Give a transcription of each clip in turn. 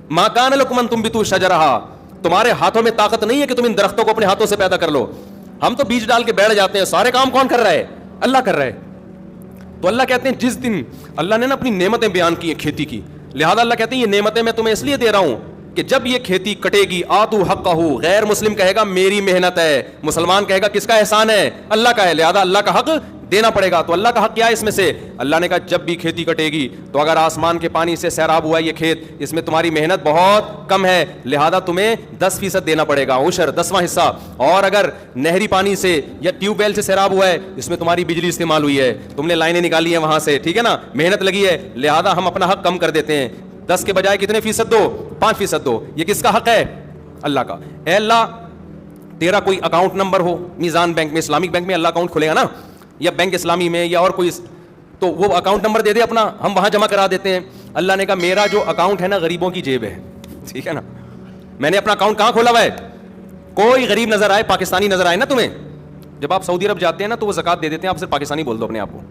ما کان لکم ان تنبتوا شجرہا, تمہارے ہاتھوں میں طاقت نہیں ہے کہ تم ان درختوں کو اپنے ہاتھوں سے پیدا کر لو. ہم تو بیج ڈال کے بیٹھ جاتے ہیں, سارے کام کون کر رہا ہے؟ اللہ کر رہا ہے. تو اللہ کہتے ہیں جس دن اللہ نے نا اپنی نعمتیں بیان کی ہیں کھیتی کی, لہذا اللہ کہتے ہیں یہ نعمتیں میں تمہیں اس لیے دے رہا ہوں کہ جب یہ کھیتی کٹے گی آتو حقہ, غیر مسلم کہے گا میری محنت ہے, مسلمان کہے گا کس کا احسان ہے؟ اللہ کا ہے, لہذا اللہ کا حق دینا پڑے گا. تو اللہ کا حق کیا ہے اس میں سے؟ اللہ نے کہا جب بھی کھیتی کٹے گی تو اگر آسمان کے پانی سے سیراب ہوا ہے یہ کھیت, اس میں تمہاری محنت بہت کم ہے, لہذا تمہیں 10% دینا پڑے گا, عشر 10واں حصہ. اور اگر نہری پانی سے یا ٹیوب ویل سے سیراب ہوا ہے, اس میں تمہاری بجلی استعمال ہوئی ہے, تم نے لائنیں نکالی ہیں وہاں سے, ٹھیک ہے نا, محنت لگی ہے, لہذا ہم اپنا حق کم کر دیتے ہیں, 10 کے بجائے کتنے فیصد دو؟ 5% دو. یہ کس کا حق ہے؟ اللہ کا. اے اللہ تیرا کوئی اکاؤنٹ نمبر ہو میزان بینک میں, اسلامک بینک میں اللہ اکاؤنٹ کھلے گا نا, یا بینک اسلامی میں یا اور کوئی, تو وہ اکاؤنٹ نمبر دے دے اپنا, ہم وہاں جمع کرا دیتے ہیں. اللہ نے کہا میرا جو اکاؤنٹ ہے نا غریبوں کی جیب ہے, ٹھیک ہے نا, میں نے اپنا اکاؤنٹ کہاں کھولا ہوا ہے؟ کوئی غریب نظر آئے, پاکستانی نظر آئے نا تمہیں, جب آپ سعودی عرب جاتے ہیں نا تو وہ زکات دے دیتے ہیں, آپ صرف پاکستانی بول دو اپنے آپ کو,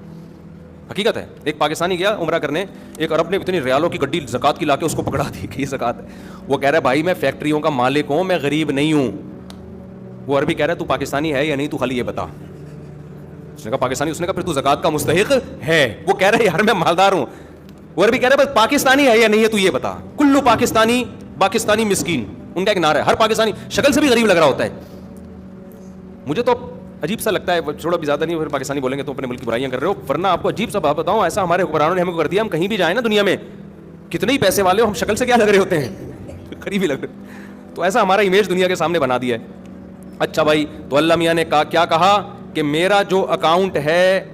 حقیقت ہے. ایک پاکستانی گیا عمرہ کرنے, ایک عرب نے اتنی ریالوں کی گڈی زکات کی لا کے اس کو پکڑا دی کہ یہ زکات ہے. وہ کہہ رہا ہے بھائی میں فیکٹریوں کا مالک ہوں, میں غریب نہیں ہوں. وہ عربی کہہ رہا ہے تو پاکستانی ہے یا نہیں, تو خالی یہ بتا. اس نے کہا پاکستانی, اس نے کہا پھر تو زکات کا مستحق ہے. وہ کہہ رہا ہے یار میں مالدار ہوں. وہ عربی کہہ رہا ہے بس پاکستانی ہے یا نہیں ہے تو یہ بتا. کلو پاکستانی پاکستانی مسکین, ان کا ایک نعرہ ہے. ہر پاکستانی شکل سے بھی غریب لگ رہا ہوتا ہے. مجھے تو عجیب سا لگتا ہے, چھوڑو بھی زیادہ نہیں, پھر پاکستانی بولیں گے تو اپنے ملک کی برائیاں کر رہے ہو, ورنہ آپ کو عجیب سا بات بتاؤں, ایسا ہمارے حکمرانوں نے ہمیں کر دیا, ہم کہیں بھی جائیں نا دنیا میں, کتنے ہی پیسے والے ہو, ہم شکل سے کیا لگ رہے ہوتے ہیں؟ قریب ہی لگ رہے. تو ایسا ہمارا امیج دنیا کے سامنے بنا دیا ہے. اچھا بھائی, تو اللہ میاں نے کیا کہا کہ میرا جو اکاؤنٹ ہے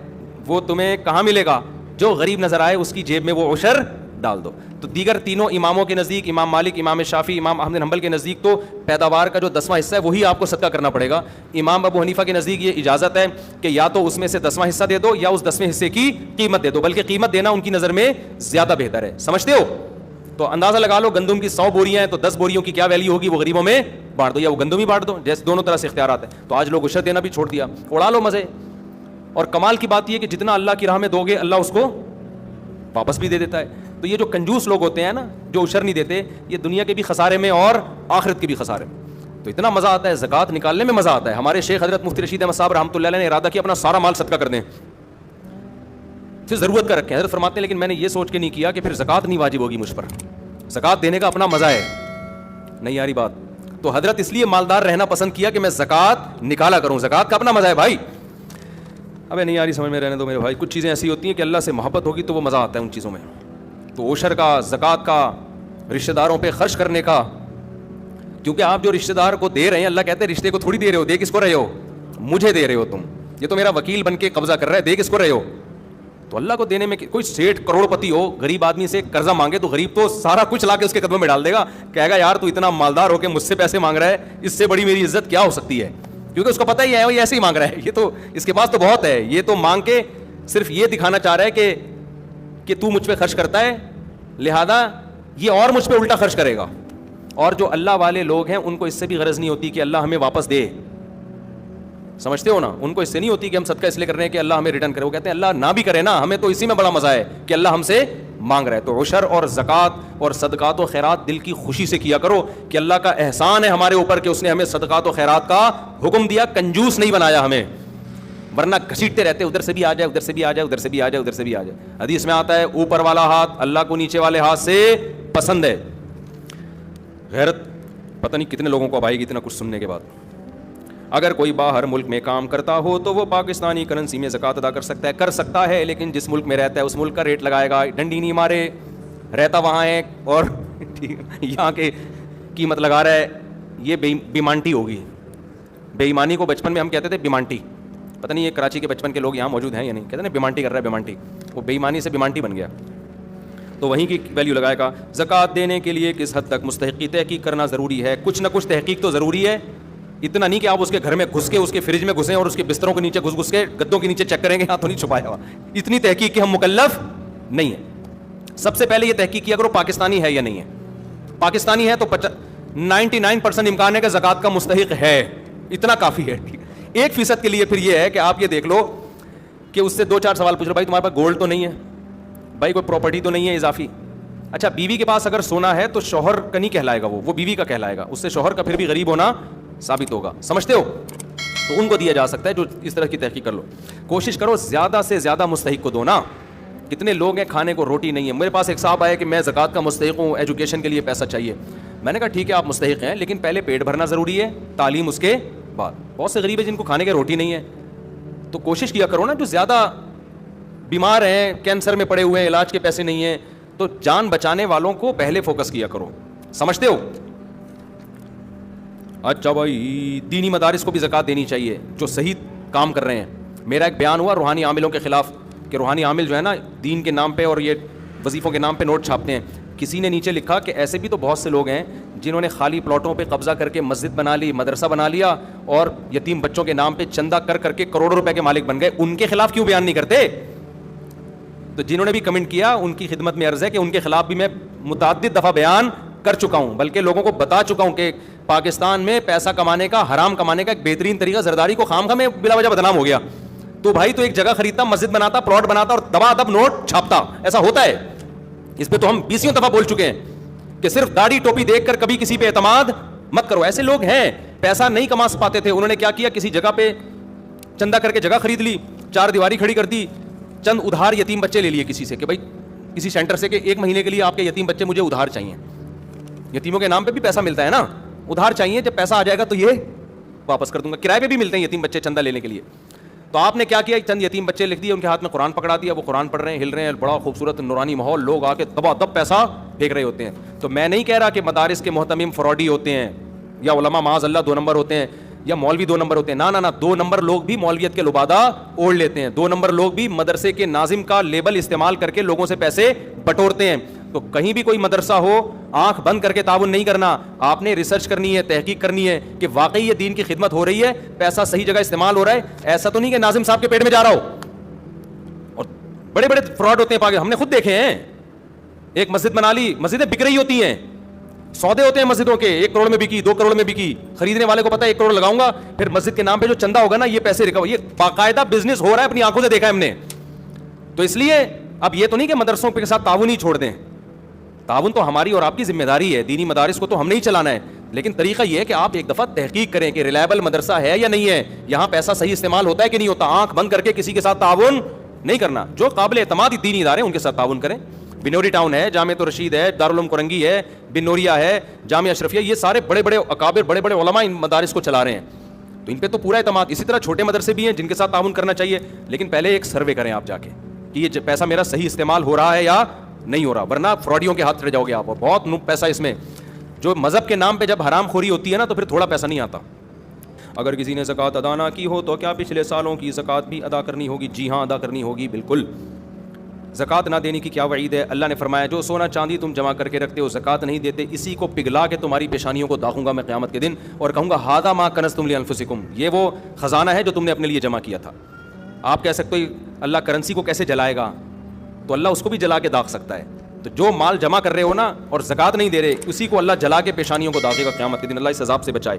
وہ تمہیں کہاں ملے گا؟ جو غریب نظر آئے اس کی جیب میں وہ عشر ڈال دو. تو دیگر تینوں اماموں کے نزدیک, امام مالک, امام شافعی, امام احمد بن حنبل کے نزدیک تو پیداوار کا جو 10واں حصہ ہے وہی آپ کو صدقہ کرنا پڑے گا. امام ابو حنیفہ کے نزدیک یہ اجازت ہے کہ یا تو اس میں سے 10واں حصہ دے دو یا اس 10ویں حصے کی قیمت دے دو, بلکہ قیمت دینا ان کی نظر میں زیادہ بہتر ہے. سمجھتے ہو؟ تو اندازہ لگا لو گندم کی 100 بوریاں ہیں تو 10 بوریوں کی کیا ویلیو ہوگی, وہ غریبوں میں بانٹ دو یا وہ گندم ہی بانٹ دو, جیسے دونوں طرح سے اختیارات ہیں. تو آج لوگ عشر دینا بھی چھوڑ دیا, اڑا لو مزے. اور کمال کی بات یہ کہ جتنا اللہ کی راہ میں دو گے اللہ اس کو واپس بھی دے دیتا ہے. تو یہ جو کنجوس لوگ ہوتے ہیں نا, جو عشر نہیں دیتے, یہ دنیا کے بھی خسارے میں اور آخرت کے بھی خسارے میں. تو اتنا مزہ آتا ہے, زکوٰۃ نکالنے میں مزہ آتا ہے. ہمارے شیخ حضرت مفتی رشید احمد صاحب رحمۃ اللہ علیہ نے ارادہ کیا اپنا سارا مال صدقہ کر دیں, پھر ضرورت کا رکھیں. حضرت فرماتے ہیں لیکن میں نے یہ سوچ کے نہیں کیا کہ پھر زکوٰۃ نہیں واجب ہوگی مجھ پر, زکوٰۃ دینے کا اپنا مزہ ہے. نہیں یاری بات. تو حضرت اس لیے مالدار رہنا پسند کیا کہ میں زکوٰۃ نکالا کروں, زکوٰۃ کا اپنا مزہ ہے بھائی. ابے نہیں یاری سمجھ میں رہنے دو میرے بھائی, کچھ چیزیں ایسی ہوتی ہیں کہ اللہ سے محبت ہوگی تو وہ مزہ آتا ہے ان چیزوں میں. تو عشر کا, زکوٰۃ کا, رشتہ داروں پہ خرچ کرنے کا, کیونکہ آپ جو رشتہ دار کو دے رہے ہیں, اللہ کہتے ہیں رشتے کو تھوڑی دے رہے ہو, دے کس کو رہے ہو؟ مجھے دے رہے ہو تم, یہ تو میرا وکیل بن کے قبضہ کر رہا ہے, دے کس کو رہے ہو؟ تو اللہ کو دینے میں کوئی سیٹھ کروڑ پتی ہو, غریب آدمی سے قرضہ مانگے تو غریب تو سارا کچھ لا کے اس کے قدموں میں ڈال دے گا, کہے گا یار تو اتنا مالدار ہو کے مجھ سے پیسے مانگ رہا ہے, اس سے بڑی میری عزت کیا ہو سکتی ہے, کیونکہ اس کو پتہ ہی ہے وہ ایسے ہی مانگ رہا ہے, یہ تو اس کے پاس تو بہت ہے, یہ تو مانگ کے صرف یہ دکھانا چاہ رہا ہے کہ تو مجھ پہ خرچ کرتا ہے, لہذا یہ اور مجھ پہ الٹا خرچ کرے گا. اور جو اللہ والے لوگ ہیں ان کو اس سے بھی غرض نہیں ہوتی کہ اللہ ہمیں واپس دے, سمجھتے ہو نا, ان کو اس سے نہیں ہوتی کہ ہم صدقہ اس لیے کر رہے ہیں کہ اللہ ہمیں ریٹرن کرے, وہ کہتے ہیں اللہ نہ بھی کرے نا, ہمیں تو اسی میں بڑا مزہ ہے کہ اللہ ہم سے مانگ رہا ہے. تو عشر اور زکوٰۃ اور صدقات و خیرات دل کی خوشی سے کیا کرو کہ اللہ کا احسان ہے ہمارے اوپر کہ اس نے ہمیں صدقات و خیرات کا حکم دیا, کنجوس نہیں بنایا ہمیں, ورنہ گھسیٹتے رہتے ادھر سے بھی آ جائے, ادھر سے بھی آ جائے, ادھر سے بھی آ جائے, ادھر سے بھی آ جائے. حدیث میں آتا ہے اوپر والا ہاتھ اللہ کو نیچے والے ہاتھ سے پسند ہے. غیرت پتہ نہیں کتنے لوگوں کو اب آئے گی اتنا کچھ سننے کے بعد. اگر کوئی باہر ملک میں کام کرتا ہو تو وہ پاکستانی کرنسی میں زکوٰۃ ادا کر سکتا ہے, لیکن جس ملک میں رہتا ہے اس ملک کا ریٹ لگائے گا, ڈنڈی نہیں مارے, رہتا وہاں ہے اور یہاں کے قیمت لگا رہا ہے, یہ بیمانٹی ہوگی. بے ایمانی کو بچپن میں ہم کہتے تھے بیمانٹی, پتہ نہیں یہ کراچی کے بچپن کے لوگ یہاں موجود ہیں یا نہیں, کہتے ہیں بیمانٹی کر رہا ہے, بیمانٹی, وہ بے ایمانی سے بیمانٹی بن گیا, تو وہیں کی ویلیو لگائے گا. زکوٰۃ دینے کے لیے کس حد تک مستحقی تحقیق کرنا ضروری ہے؟ کچھ نہ کچھ تحقیق تو ضروری ہے, اتنا نہیں کہ آپ اس کے گھر میں گھس کے اس کے فریج میں گھسیں اور اس کے بستروں کے نیچے گھس کے گدوں کے نیچے چیک کریں گے, ہاں تو نہیں چھپایا ہوا, اتنی تحقیق کے ہم مکلف نہیں ہیں. سب سے پہلے یہ تحقیق کیا کرو پاکستانی ہے یا نہیں ہے. پاکستانی ہے تو 99% امکان ہے کہ زکوٰۃ کا مستحق ہے, اتنا کافی ہے. 1% کے لیے پھر یہ ہے کہ آپ یہ دیکھ لو کہ اس سے 2-4 سوال پوچھ لو, بھائی تمہارے پاس گولڈ تو نہیں ہے, بھائی کوئی پراپرٹی تو نہیں ہے اضافی, اچھا بیوی کے پاس اگر سونا ہے تو شوہر کا نہیں کہلائے گا, وہ بیوی کا کہلائے گا, اس سے شوہر کا پھر بھی غریب ہونا ثابت ہوگا. سمجھتے ہو؟ تو ان کو دیا جا سکتا ہے جو اس طرح کی تحقیق کر لو. کوشش کرو زیادہ سے زیادہ مستحق کو دو نا. کتنے لوگ ہیں کھانے کو روٹی نہیں ہے. میرے پاس ایک صاحب آئے کہ میں زکوٰۃ کا مستحق ہوں, ایجوکیشن کے لیے پیسہ چاہیے. میں نے کہا ٹھیک ہے آپ مستحق ہیں, لیکن پہلے پیٹ بھرنا ضروری ہے, تعلیم اس کے بعد. بہت سے غریب ہیں جن کو کھانے کی روٹی نہیں ہے, تو کوشش کیا کرو نا جو زیادہ بیمار ہیں, کینسر میں پڑے ہوئے ہیں, علاج کے پیسے نہیں ہیں, تو جان بچانے والوں کو پہلے فوکس کیا کرو. سمجھتے ہو؟ اچھا بھائی دینی مدارس کو بھی زکوٰۃ دینی چاہیے جو صحیح کام کر رہے ہیں. میرا ایک بیان ہوا روحانی عاملوں کے خلاف کہ روحانی عامل جو ہے نا دین کے نام پہ اور یہ وظیفوں کے نام پہ نوٹ چھاپتے ہیں. کسی نے نیچے لکھا کہ ایسے بھی تو بہت سے لوگ ہیں جنہوں نے خالی پلاٹوں پہ قبضہ کر کے مسجد بنا لی, مدرسہ بنا لیا, اور یتیم بچوں کے نام پہ چندہ کر کے کروڑوں روپے کے مالک بن گئے. ان کے خلاف کیوں بیان نہیں کرتے؟ تو جنہوں نے بھی کمنٹ کیا ان کی خدمت میں عرض ہے کہ ان کے خلاف بھی میں متعدد دفعہ بیان کر چکا ہوں, بلکہ لوگوں کو بتا چکا ہوں کہ پاکستان میں پیسہ کمانے کا, حرام کمانے کا ایک بہترین طریقہ زرداری کو خام میں بلا وجہ بدنام ہو گیا. تو بھائی تو ایک جگہ خریدتا, مسجد بناتا, پلاٹ بناتا اور دبا دب نوٹ چھاپتا. ایسا ہوتا ہے. اس پہ تو ہم 20 دفعہ بول چکے ہیں کہ صرف داڑھی ٹوپی دیکھ کر کبھی کسی پہ اعتماد مت کرو. ایسے لوگ ہیں پیسہ نہیں کما پاتے تھے, انہوں نے کیا کیا, کسی جگہ پہ چندہ کر کے جگہ خرید لی, 4 دیواری کھڑی کر دی, چند ادھار یتیم بچے لے لیے کسی سے کہ بھائی کسی سینٹر سے کہ 1 مہینے کے لیے آپ کے یتیم بچے مجھے ادھار چاہیے. یتیموں کے نام پہ بھی پیسہ ملتا ہے نا, ادھار چاہیے, جب پیسہ آ جائے گا تو یہ واپس کر دوں گا. کرائے پہ بھی ملتے ہیں یتیم بچے چندہ لینے کے لیے. تو آپ نے کیا کیا, چند یتیم بچے لکھ دیے, ان کے ہاتھ میں قرآن پکڑا دیا, وہ قرآن پڑھ رہے ہیں, ہل رہے ہیں, بڑا خوبصورت نورانی ماحول, لوگ آ کے دبا دب پیسہ پھینک رہے ہوتے ہیں. تو میں نہیں کہہ رہا کہ مدارس کے محتمم فراڈی ہوتے ہیں یا علماء معاذ اللہ 2 نمبر ہوتے ہیں یا مولوی 2 نمبر ہوتے ہیں. نہ 2 نمبر لوگ بھی مولویت کے لبادہ اوڑھ لیتے ہیں. 2 نمبر لوگ بھی مدرسے کے ناظم کا لیبل استعمال کر کے لوگوں سے پیسے بٹورتے ہیں. تو کہیں بھی کوئی مدرسہ ہو آنکھ بند کر کے تعاون نہیں کرنا. آپ نے ریسرچ کرنی ہے, تحقیق کرنی ہے کہ واقعی یہ دین کی خدمت ہو رہی ہے, پیسہ صحیح جگہ استعمال ہو رہا ہے. ایسا تو نہیں کہ ناظم صاحب کے پیٹ میں جا رہا ہو. اور بڑے بڑے فراڈ ہوتے ہیں پاکستان, ہم نے خود دیکھے ہیں. ایک مسجد بنا لی, مسجدیں بک رہی ہوتی ہیں, سودے ہوتے ہیں مسجدوں کے, 1 کروڑ میں بکی, 2 کروڑ میں بکی. خریدنے والے کو پتا ہے 1 کروڑ لگاؤں گا, پھر مسجد کے نام پہ جو چندہ ہوگا نا یہ پیسے ریکور. یہ باقاعدہ بزنس ہو رہا ہے, اپنی آنکھوں سے دیکھا ہے ہم نے. تو اس لیے اب یہ تو نہیں کہ مدرسوں کے ساتھ تعاون ہی چھوڑ دیں. تعاون تو ہماری اور آپ کی ذمہ داری ہے, دینی مدارس کو تو ہم نہیں چلانا ہے, لیکن طریقہ یہ ہے کہ آپ ایک دفعہ تحقیق کریں کہ ریلائبل مدرسہ ہے یا نہیں ہے, یہاں پیسہ صحیح استعمال ہوتا ہے کہ نہیں ہوتا. آنکھ بند کر کے کسی کے ساتھ تعاون نہیں کرنا. جو قابل اعتماد دینی ادارے ان کے ساتھ تعاون کریں. بنوری ٹاؤن ہے, جامعۃ الرشید ہے, دارالعلوم کرنگی ہے, بنوریا ہے, جامعہ اشرفیہ, یہ سارے بڑے بڑے اکابر, بڑے بڑے علماء ان مدارس کو چلا رہے ہیں, تو ان پہ تو پورا اعتماد. اسی طرح چھوٹے مدرسے بھی ہیں جن کے ساتھ تعاون کرنا چاہیے, لیکن پہلے ایک سروے کریں آپ جا کے کہ یہ پیسہ میرا صحیح استعمال ہو رہا ہے یا نہیں ہو رہا, ورنہ فراڈیوں کے ہاتھ چڑھ جاؤ گے آپ. بہت پیسہ اس میں, جو مذہب کے نام پہ جب حرام خوری ہوتی ہے نا تو پھر تھوڑا پیسہ نہیں آتا. اگر کسی نے زکوٰۃ ادا نہ کی ہو تو کیا پچھلے سالوں کی زکوٰۃ بھی ادا کرنی ہوگی؟ جی ہاں ادا کرنی ہوگی, بالکل. زکوٰۃ نہ دینے کی کیا وعید ہے؟ اللہ نے فرمایا جو سونا چاندی تم جمع کر کے رکھتے ہو زکوٰۃ نہیں دیتے, اسی کو پگھلا کے تمہاری پیشانیوں کو داغوں گا میں قیامت کے دن, اور کہوں گا ھذا ما کنزتم لانفسکم, یہ وہ خزانہ ہے جو تم نے اپنے لیے جمع کیا تھا. آپ کہہ سکتے ہو اللہ کرنسی کو کیسے جلائے گا, تو اللہ اس کو بھی جلا کے داغ سکتا ہے. تو جو مال جمع کر رہے ہو نا اور زکوٰۃ نہیں دے رہے, اسی کو اللہ جلا کے پیشانیوں کو داغے گا قیامت کے دن. اللہ اس عذاب سے بچائے.